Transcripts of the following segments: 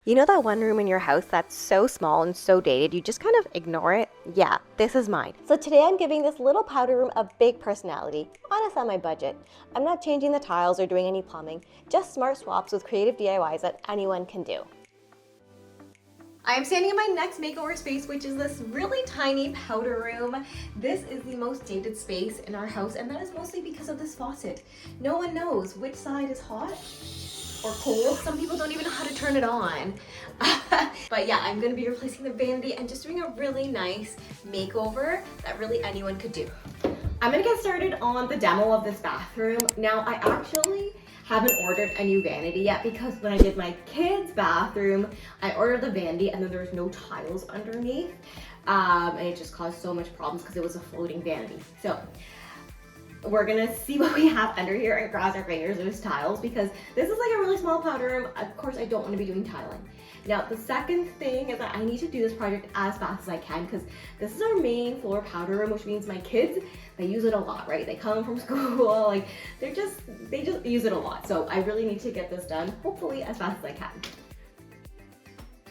You know that one room in your house that's so small and so dated, you just kind of ignore it? Yeah, this is mine. So today I'm giving this little powder room a big personality, on a semi-budget. I'm not changing the tiles or doing any plumbing, just smart swaps with creative DIYs that anyone can do. I am standing in my next makeover space, which is this really tiny powder room. This is the most dated space in our house, and that is mostly because of this faucet. No one knows which side is hot or cold. Some people don't even know how to turn it on. But yeah, I'm gonna be replacing the vanity and just doing a really nice makeover that really anyone could do. I'm gonna get started on the demo of this bathroom. Now, I actually haven't ordered a new vanity yet because when I did my kids' bathroom, I ordered the vanity and then there was no tiles underneath. And it just caused so much problems because it was a floating vanity. So we're gonna see what we have under here and cross our fingers there's tiles because this is like a really small powder room. Of course, I don't want to be doing tiling. Now, the second thing is that I need to do this project as fast as I can because this is our main floor powder room, which means my kids, they use it a lot, right? They come from school, like they just use it a lot. So I really need to get this done, hopefully as fast as I can.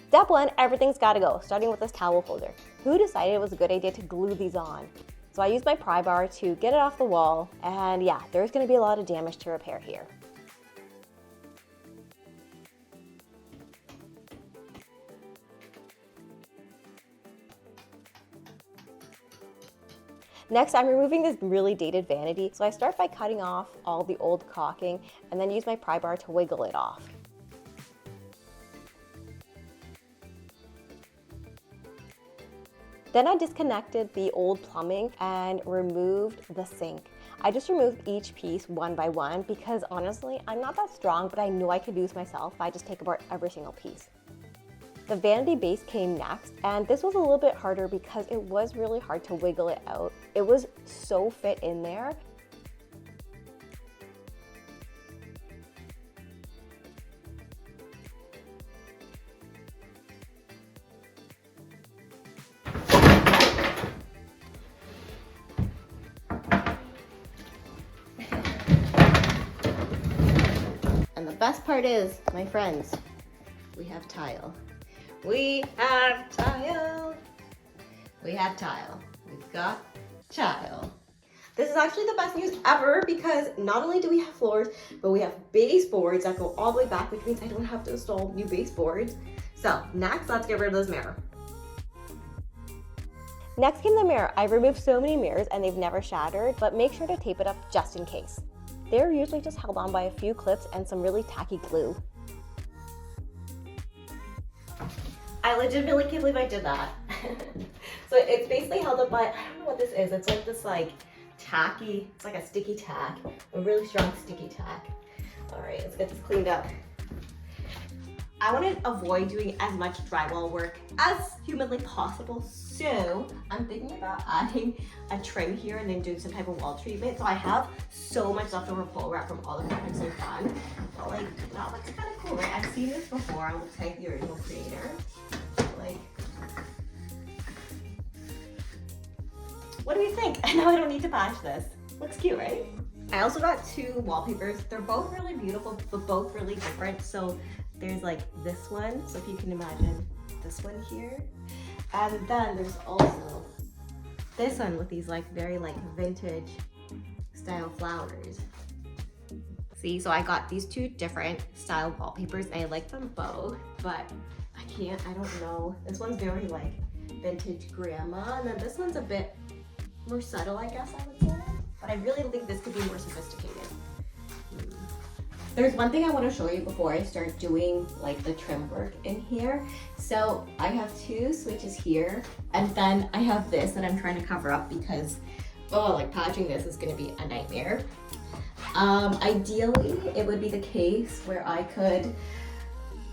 Step one, everything's gotta go, starting with this towel holder. Who decided it was a good idea to glue these on? So I used my pry bar to get it off the wall, and yeah, there's gonna be a lot of damage to repair here. Next, I'm removing this really dated vanity, so I start by cutting off all the old caulking and then use my pry bar to wiggle it off. Then I disconnected the old plumbing and removed the sink. I just removed each piece one by one because honestly, I'm not that strong, but I know I could do this myself if I just take apart every single piece. The vanity base came next, and this was a little bit harder because it was really hard to wiggle it out. It was so fit in there. And the best part is, my friends, we have tile. We have tile. We have tile. We've got tile. This is actually the best news ever because not only do we have floors, but we have baseboards that go all the way back, which means I don't have to install new baseboards. So next, let's get rid of this mirror. Next came the mirror. I've removed so many mirrors and they've never shattered, but make sure to tape it up just in case. They're usually just held on by a few clips and some really tacky glue. I legitimately can't believe I did that. So it's basically held up by, I don't know what this is. It's like this like tacky, it's like a sticky tack, a really strong sticky tack. All right, let's get this cleaned up. I want to avoid doing as much drywall work as humanly possible. So I'm thinking about adding a trim here and then doing some type of wall treatment. So I have so much leftover pole wrap from all the projects I've done. But like, that looks kind of cool, right? I've seen this before. I looks like the original creator. Like, what do you think? Now I don't need to patch this. Looks cute, right? I also got two wallpapers. They're both really beautiful, but both really different. So there's like this one. So if you can imagine this one here. And then there's also this one with these like very like vintage style flowers. See, so I got these two different style wallpapers and I like them both, but I don't know. This one's very like vintage grandma, and then this one's a bit more subtle, I guess I would say. But I really think this could be more sophisticated. There's one thing I want to show you before I start doing like the trim work in here. So I have two switches here, and then I have this that I'm trying to cover up because, oh, like patching this is going to be a nightmare. Ideally, it would be the case where I could,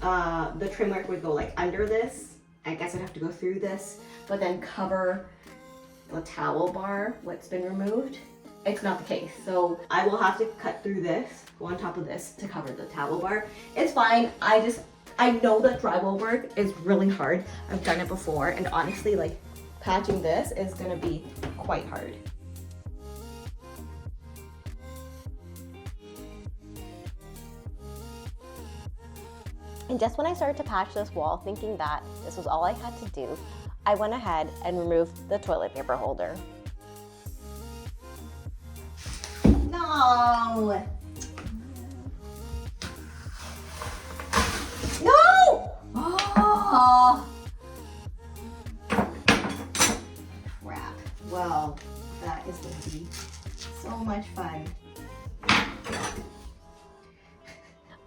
the trim work would go like under this. I guess I'd have to go through this, but then cover the towel bar, what's been removed. It's not the case. So I will have to cut through this, go on top of this to cover the towel bar. It's fine. I know that drywall work is really hard. I've done it before, and honestly, like patching this is gonna be quite hard. And just when I started to patch this wall, thinking that this was all I had to do, I went ahead and removed the toilet paper holder. No! No! Oh! Crap. Well, that is going to be so much fun.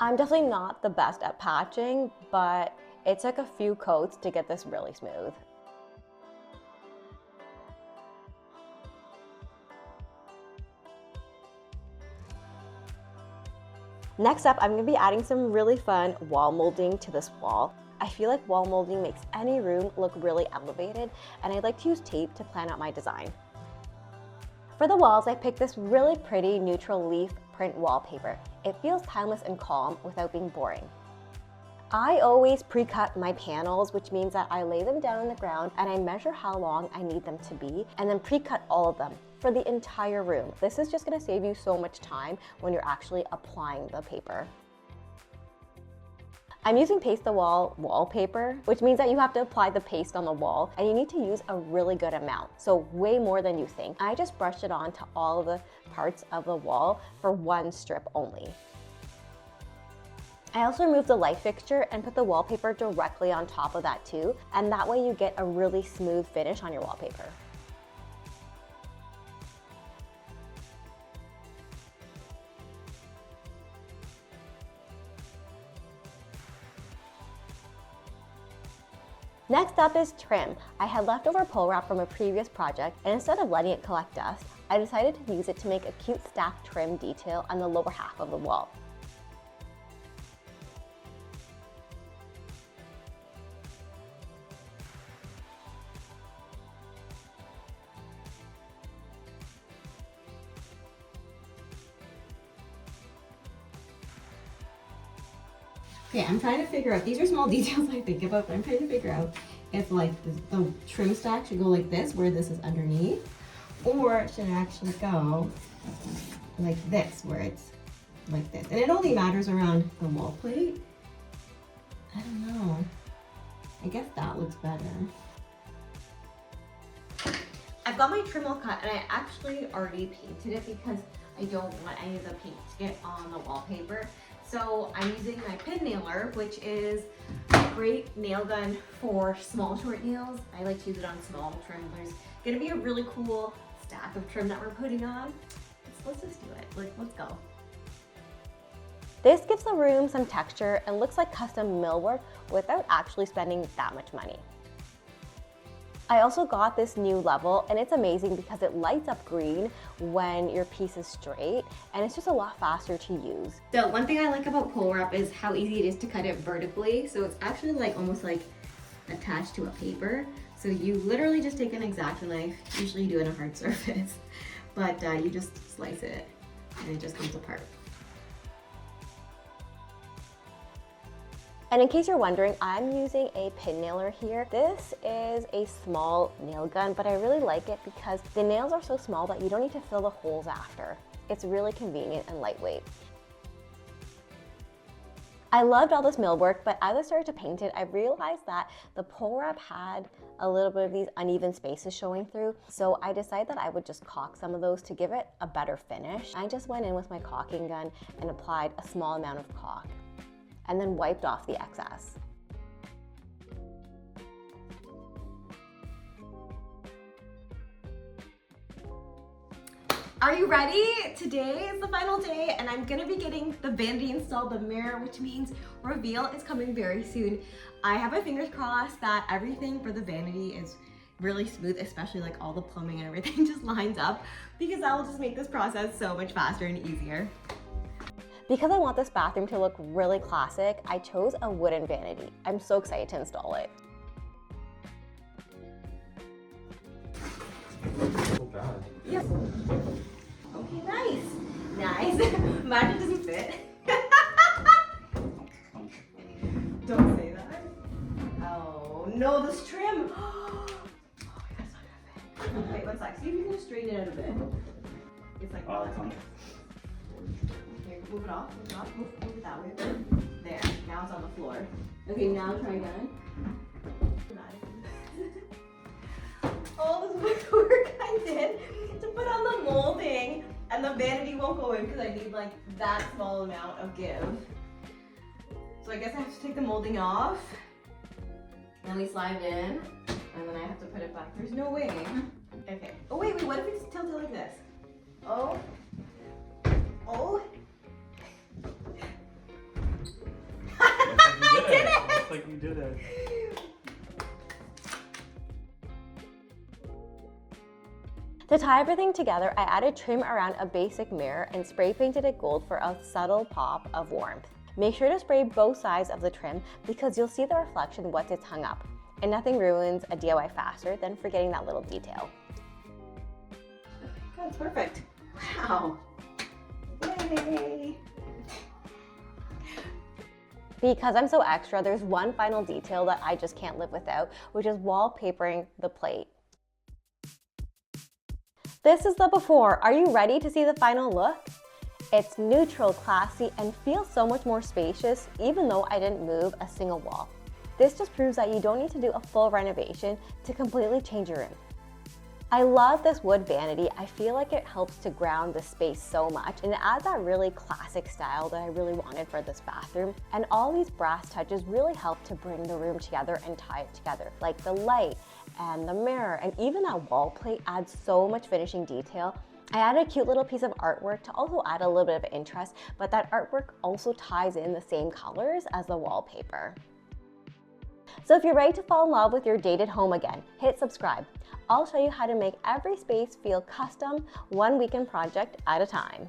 I'm definitely not the best at patching, but it took a few coats to get this really smooth. Next up, I'm going to be adding some really fun wall molding to this wall. I feel like wall molding makes any room look really elevated, and I like to use tape to plan out my design. For the walls, I picked this really pretty neutral leaf print wallpaper. It feels timeless and calm without being boring. I always pre-cut my panels, which means that I lay them down on the ground and I measure how long I need them to be, and then pre-cut all of them for the entire room. This is just going to save you so much time when you're actually applying the paper. I'm using paste the wall wallpaper, which means that you have to apply the paste on the wall, and you need to use a really good amount, so way more than you think. I just brushed it on to all of the parts of the wall for one strip only. I also removed the light fixture and put the wallpaper directly on top of that too, and that way you get a really smooth finish on your wallpaper. Next up is trim. I had leftover pull wrap from a previous project, and instead of letting it collect dust, I decided to use it to make a cute stacked trim detail on the lower half of the wall. Okay, I'm trying to figure out, these are small details I think about, but I'm trying to figure out if like the trim stack should go like this, where this is underneath, or should it actually go like this, where it's like this. And it only matters around the wall plate. I don't know. I guess that looks better. I've got my trim all cut, and I actually already painted it because I don't want any of the paint to get on the wallpaper. So I'm using my pin nailer, which is a great nail gun for small short nails. I like to use it on small trim. There's gonna be a really cool stack of trim that we're putting on. Let's just do it. Let's go. This gives the room some texture and looks like custom millwork without actually spending that much money. I also got this new level, and it's amazing because it lights up green when your piece is straight, and it's just a lot faster to use. So one thing I like about pull wrap is how easy it is to cut it vertically. So it's actually like almost like attached to a paper. So you literally just take an X-Acto knife, usually you do it on a hard surface, but you just slice it and it just comes apart. And in case you're wondering, I'm using a pin nailer here. This is a small nail gun, but I really like it because the nails are so small that you don't need to fill the holes after. It's really convenient and lightweight. I loved all this millwork, but as I started to paint it, I realized that the pull wrap had a little bit of these uneven spaces showing through. So I decided that I would just caulk some of those to give it a better finish. I just went in with my caulking gun and applied a small amount of caulk, and then wiped off the excess. Are you ready? Today is the final day, and I'm gonna be getting the Vanity installed, the mirror, which means reveal is coming very soon. I have my fingers crossed that everything for the Vanity is really smooth, especially like all the plumbing and everything just lines up, because that will just make this process so much faster and easier. Because I want this bathroom to look really classic, I chose a wooden vanity. I'm so excited to install it. So bad. Yes. Okay, nice. Nice. Mine doesn't fit. Don't say that. Oh no, this trim. Oh my god, it's not gonna fit. Wait, one sec. See if you can straighten it out a bit. It's like, Oh, it's on. Here, move it off, move it off. Move it that way. There, now it's on the floor. Okay, now try again. All this work I did to put on the molding, and the vanity won't go in because I need like that small amount of give. So I guess I have to take the molding off. Then we slide it in, and then I have to put it back. There's no way. Okay. Oh wait, what if we just tilt it like this? Oh. Oh. I did it! Looks like you did it. To tie everything together, I added trim around a basic mirror and spray painted it gold for a subtle pop of warmth. Make sure to spray both sides of the trim because you'll see the reflection once it's hung up. And nothing ruins a DIY faster than forgetting that little detail. That's perfect. Wow. Yay. Because I'm so extra, there's one final detail that I just can't live without, which is wallpapering the plate. This is the before. Are you ready to see the final look? It's neutral, classy, and feels so much more spacious, even though I didn't move a single wall. This just proves that you don't need to do a full renovation to completely change your room. I love this wood vanity. I feel like it helps to ground the space so much, and it adds that really classic style that I really wanted for this bathroom. And all these brass touches really help to bring the room together and tie it together, like the light and the mirror, and even that wall plate adds so much finishing detail. I added a cute little piece of artwork to also add a little bit of interest, but that artwork also ties in the same colors as the wallpaper. So if you're ready to fall in love with your dated home again, hit subscribe. I'll show you how to make every space feel custom, one weekend project at a time.